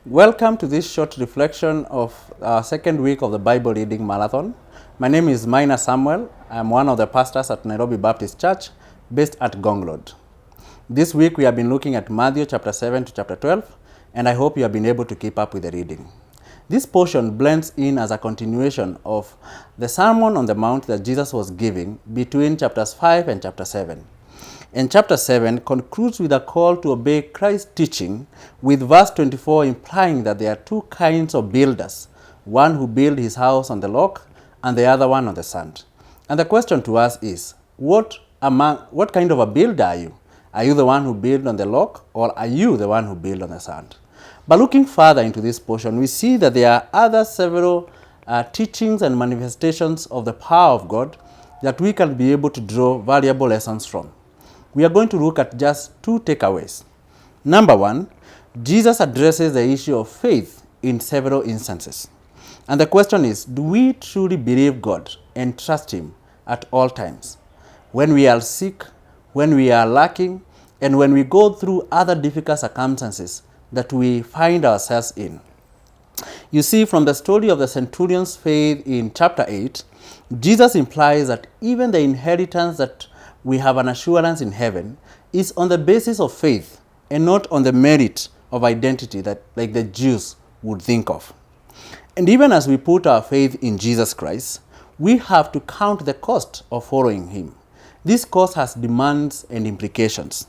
Welcome to this short reflection of our second week of the Bible reading marathon. My name is Maina Samuel. I'm one of the pastors at Nairobi Baptist Church based at Gong Road. This week we have been looking at Matthew chapter 7 to chapter 12, and I hope you have been able to keep up with the reading. This portion blends in as a continuation of the Sermon on the Mount that Jesus was giving between chapters 5 and chapter 7. And chapter 7 concludes with a call to obey Christ's teaching, with verse 24 implying that there are two kinds of builders, one who builds his house on the rock and the other one on the sand. And the question to us is, what kind of a builder are you? Are you the one who builds on the rock, or are you the one who builds on the sand? But looking further into this portion, we see that there are other several teachings and manifestations of the power of God that we can be able to draw valuable lessons from. We are going to look at just two takeaways. Number one, Jesus addresses the issue of faith in several instances. And the question is, do we truly believe God and trust Him at all times? When we are sick, when we are lacking, and when we go through other difficult circumstances that we find ourselves in. You see, from the story of the centurion's faith in chapter 8, Jesus implies that even the inheritance that we have an assurance in heaven is on the basis of faith and not on the merit of identity that like the Jews would think of. And even as we put our faith in Jesus Christ, we have to count the cost of following Him. This cost has demands and implications.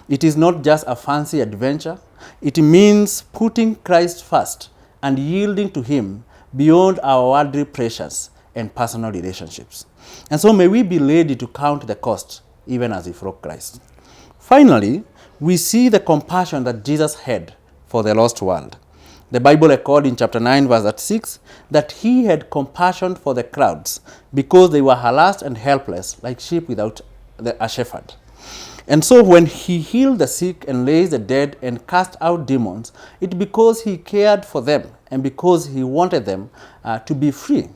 It is not just a fancy adventure. It means putting Christ first and yielding to Him beyond our worldly pleasures and personal relationships. And so may we be ready to count the cost even as we follow Christ. Finally, we see the compassion that Jesus had for the lost world. The Bible records in chapter 9 verse 6 that He had compassion for the crowds because they were harassed and helpless like sheep without a shepherd. And so when He healed the sick and raised the dead and cast out demons, it's because He cared for them and because He wanted them to be free.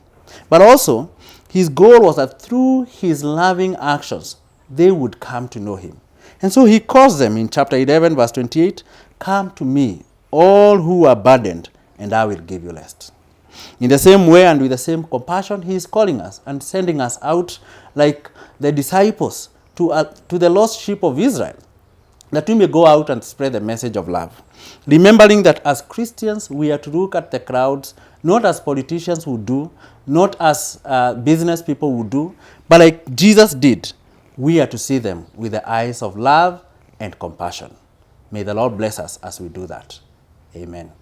But also, His goal was that through His loving actions, they would come to know Him. And so He calls them in chapter 11, verse 28, "Come to me, all who are burdened, and I will give you rest." In the same way and with the same compassion, He is calling us and sending us out like the disciples to the lost sheep of Israel, that we may go out and spread the message of love. Remembering that as Christians, we are to look at the crowds, not as politicians would do, not as business people would do, but like Jesus did, we are to see them with the eyes of love and compassion. May the Lord bless us as we do that. Amen.